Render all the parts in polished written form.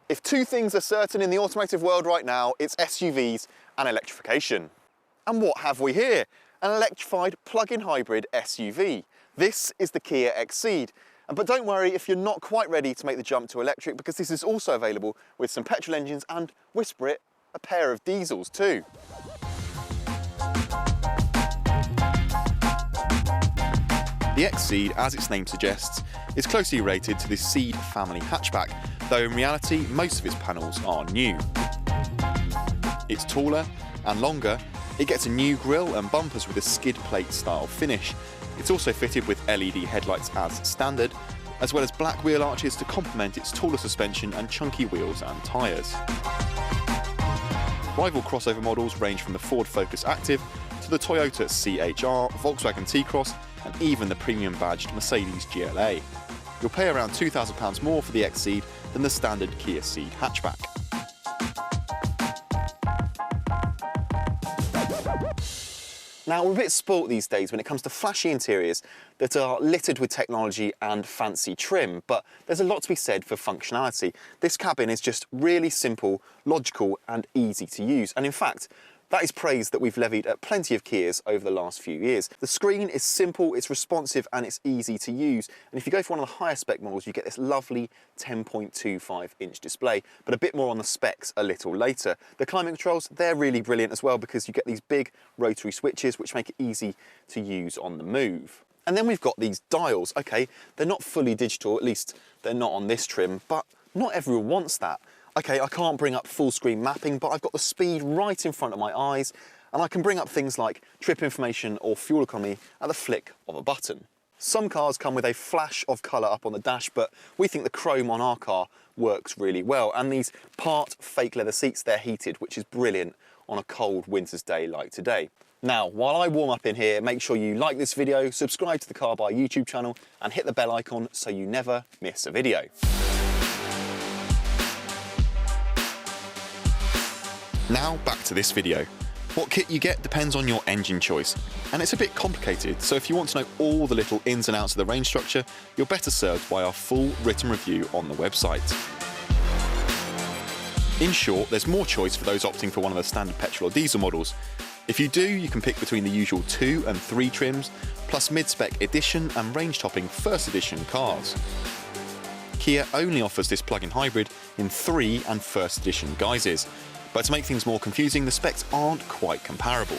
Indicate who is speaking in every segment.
Speaker 1: If two things are certain in the automotive world right now, it's SUVs and electrification. And what have we here? An electrified plug-in hybrid SUV. This is the Kia XCeed. But don't worry if you're not quite ready to make the jump to electric, because this is also available with some petrol engines and, whisper it, a pair of diesels too. The XCeed, as its name suggests, is closely related to the Ceed family hatchback, though in reality most of its panels are new. It's taller and longer, it gets a new grille and bumpers with a skid plate style finish. It's also fitted with LED headlights as standard, as well as black wheel arches to complement its taller suspension and chunky wheels and tyres. Rival crossover models range from the Ford Focus Active to the Toyota CHR, Volkswagen T-Cross and even the premium badged Mercedes GLA. You'll pay around £2,000 more for the XCeed than the standard Kia XCeed hatchback. Now, we're a bit spoilt these days when it comes to flashy interiors that are littered with technology and fancy trim, but there's a lot to be said for functionality. This cabin is just really simple, logical and easy to use, and in fact, that is praise that we've levied at plenty of Kias over the last few years. The screen is simple, it's responsive and it's easy to use. And if you go for one of the higher spec models, you get this lovely 10.25-inch display, but a bit more on the specs a little later. The climate controls, they're really brilliant as well because you get these big rotary switches which make it easy to use on the move. And then we've got these dials. Okay, they're not fully digital, at least they're not on this trim, but not everyone wants that. Okay, I can't bring up full screen mapping, but I've got the speed right in front of my eyes, and I can bring up things like trip information or fuel economy at the flick of a button. Some cars come with a flash of colour up on the dash, but we think the chrome on our car works really well. And these part fake leather seats, they're heated, which is brilliant on a cold winter's day like today. Now, while I warm up in here, make sure you like this video, subscribe to the Carbuyer YouTube channel, and hit the bell icon so you never miss a video. Now back to this video. What kit you get depends on your engine choice, and it's a bit complicated, so if you want to know all the little ins and outs of the range structure, you're better served by our full written review on the website. In short, there's more choice for those opting for one of the standard petrol or diesel models. If you do, you can pick between the usual 2 and 3 trims, plus mid-spec edition and range-topping first edition cars. Kia only offers this plug-in hybrid in 3 and first edition guises. But to make things more confusing, the specs aren't quite comparable.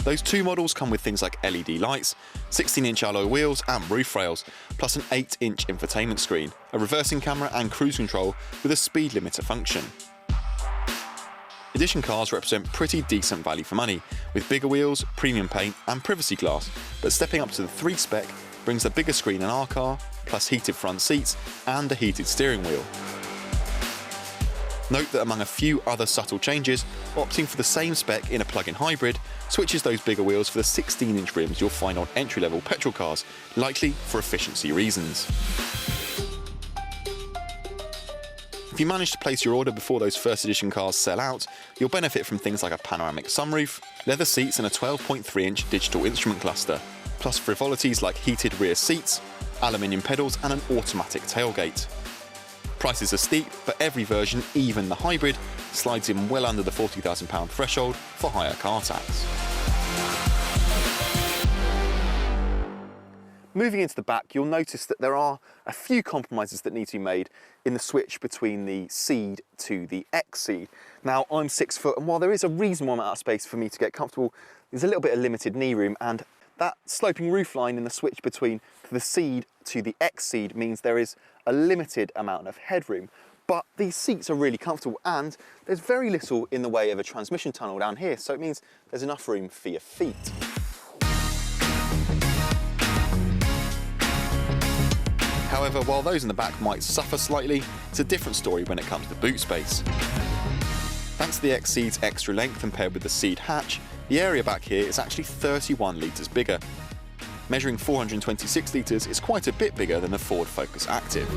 Speaker 1: Those two models come with things like LED lights, 16-inch alloy wheels and roof rails, plus an 8-inch infotainment screen, a reversing camera and cruise control with a speed limiter function. Edition cars represent pretty decent value for money, with bigger wheels, premium paint and privacy glass, but stepping up to the 3 spec brings a bigger screen in our car, plus heated front seats and a heated steering wheel. Note that among a few other subtle changes, opting for the same spec in a plug-in hybrid switches those bigger wheels for the 16-inch rims you'll find on entry-level petrol cars, likely for efficiency reasons. If you manage to place your order before those first edition cars sell out, you'll benefit from things like a panoramic sunroof, leather seats and a 12.3-inch digital instrument cluster, plus frivolities like heated rear seats, aluminium pedals and an automatic tailgate. Prices are steep, but every version, even the hybrid, slides in well under the £40,000 threshold for higher car tax. Moving into the back, you'll notice that there are a few compromises that need to be made in the switch between the Ceed to the XCeed. Now, I'm 6 foot, and while there is a reasonable amount of space for me to get comfortable, there's a little bit of limited knee room, and that sloping roofline in the switch between the Ceed to the XCeed means there is a limited amount of headroom. But these seats are really comfortable, and there's very little in the way of a transmission tunnel down here, so it means there's enough room for your feet. However, while those in the back might suffer slightly, it's a different story when it comes to boot space. Thanks to the XCeed's extra length and paired with the Ceed hatch, the area back here is actually 31 litres bigger. Measuring 426 litres is quite a bit bigger than the Ford Focus Active.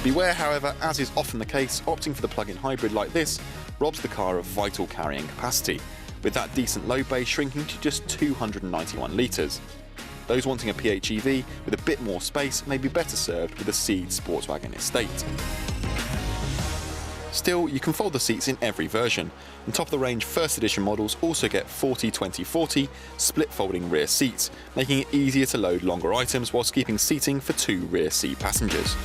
Speaker 1: Beware, however, as is often the case, opting for the plug-in hybrid like this robs the car of vital carrying capacity, with that decent load bay shrinking to just 291 litres. Those wanting a PHEV with a bit more space may be better served with a XCeed Sportswagen estate. Still, you can fold the seats in every version, and top-of-the-range first edition models also get 40-20-40 split folding rear seats, making it easier to load longer items whilst keeping seating for 2 rear seat passengers.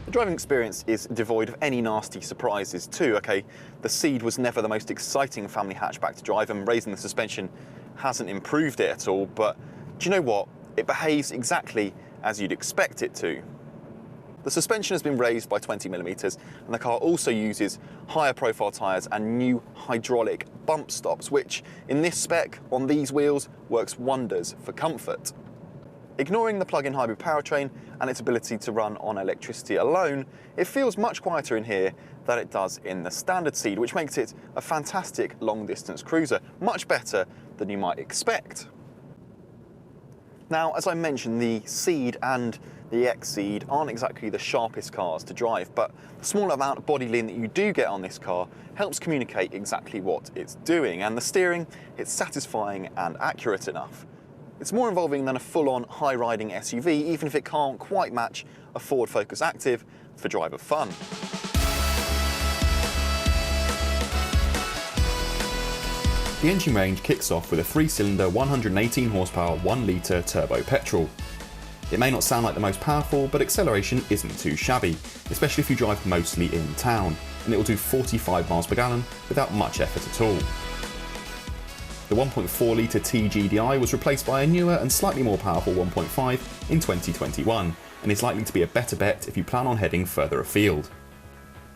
Speaker 1: The driving experience is devoid of any nasty surprises too. Okay, the XCeed was never the most exciting family hatchback to drive, and raising the suspension hasn't improved it at all, but do you know what? It behaves exactly as you'd expect it to. The suspension has been raised by 20mm, and the car also uses higher profile tyres and new hydraulic bump stops, which in this spec on these wheels works wonders for comfort. Ignoring the plug-in hybrid powertrain and its ability to run on electricity alone, it feels much quieter in here than it does in the standard XCeed, which makes it a fantastic long-distance cruiser, much better than you might expect. Now, as I mentioned, the XCeed and the XCeed aren't exactly the sharpest cars to drive, but the small amount of body lean that you do get on this car helps communicate exactly what it's doing, and the steering, it's satisfying and accurate enough. It's more involving than a full-on high-riding SUV, even if it can't quite match a Ford Focus Active for driver fun. The engine range kicks off with a 3-cylinder 118 horsepower 1 litre turbo petrol. It may not sound like the most powerful, but acceleration isn't too shabby, especially if you drive mostly in town, and it will do 45 miles per gallon without much effort at all. The 1.4 litre TGDI was replaced by a newer and slightly more powerful 1.5 in 2021, and is likely to be a better bet if you plan on heading further afield.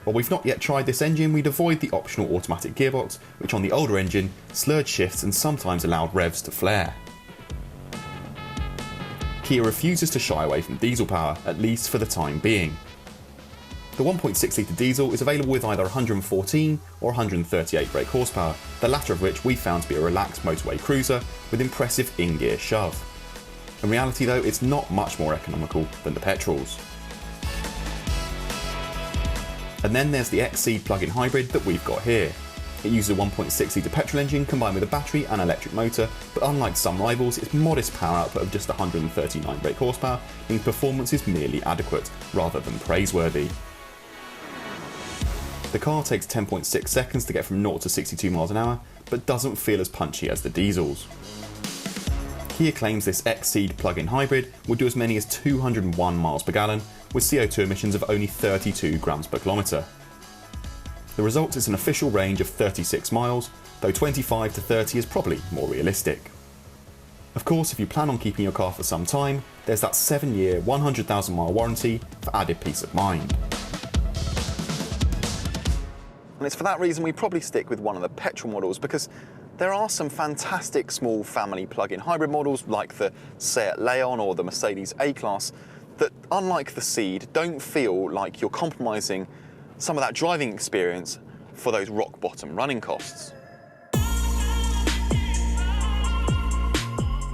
Speaker 1: While we've not yet tried this engine, we'd avoid the optional automatic gearbox, which on the older engine slurred shifts and sometimes allowed revs to flare. Kia refuses to shy away from diesel power, at least for the time being. The 1.6 litre diesel is available with either 114 or 138 brake horsepower, the latter of which we found to be a relaxed motorway cruiser with impressive in-gear shove. In reality though, it's not much more economical than the petrols. And then there's the XCeed plug-in hybrid that we've got here. It uses a 1.6 litre petrol engine combined with a battery and electric motor, but unlike some rivals, its modest power output of just 139 brake horsepower means performance is merely adequate, rather than praiseworthy. The car takes 10.6 seconds to get from 0 to 62 miles an hour, but doesn't feel as punchy as the diesels. Kia claims this XCeed plug-in hybrid will do as many as 201 miles per gallon, with CO2 emissions of only 32 grams per kilometre. The result is an official range of 36 miles, though 25 to 30 is probably more realistic. Of course, if you plan on keeping your car for some time, there's that 7-year, 100,000 mile warranty for added peace of mind. And it's for that reason we probably stick with one of the petrol models, because there are some fantastic small family plug-in hybrid models like the Seat Leon or the Mercedes A-Class that, unlike the XCeed, don't feel like you're compromising some of that driving experience for those rock-bottom running costs.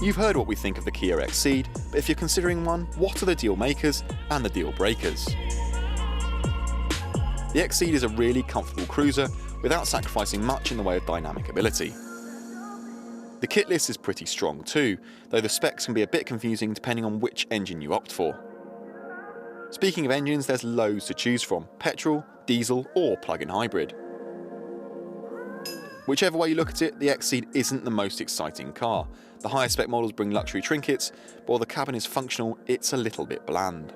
Speaker 1: You've heard what we think of the Kia XCeed, but if you're considering one, what are the deal makers and the deal breakers? The XCeed is a really comfortable cruiser without sacrificing much in the way of dynamic ability. The kit list is pretty strong too, though the specs can be a bit confusing depending on which engine you opt for. Speaking of engines, there's loads to choose from: petrol, diesel or plug-in hybrid. Whichever way you look at it, the XCeed isn't the most exciting car. The higher spec models bring luxury trinkets, but while the cabin is functional, it's a little bit bland.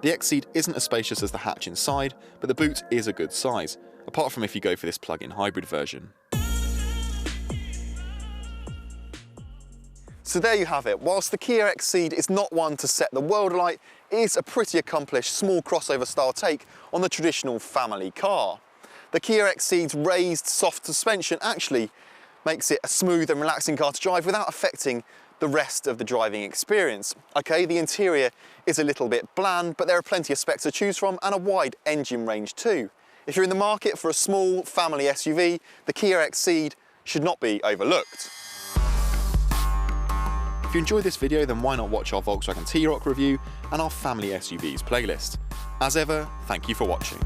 Speaker 1: The XCeed isn't as spacious as the hatch inside, but the boot is a good size, apart from if you go for this plug-in hybrid version. So there you have it. Whilst the Kia XCeed is not one to set the world alight, it is a pretty accomplished small crossover style take on the traditional family car. The Kia XCeed's raised soft suspension actually makes it a smooth and relaxing car to drive without affecting the rest of the driving experience. Okay, the interior is a little bit bland, but there are plenty of specs to choose from and a wide engine range too. If you're in the market for a small family SUV, the Kia XCeed should not be overlooked. If you enjoyed this video, then why not watch our Volkswagen T-Roc review and our family SUVs playlist. As ever, thank you for watching.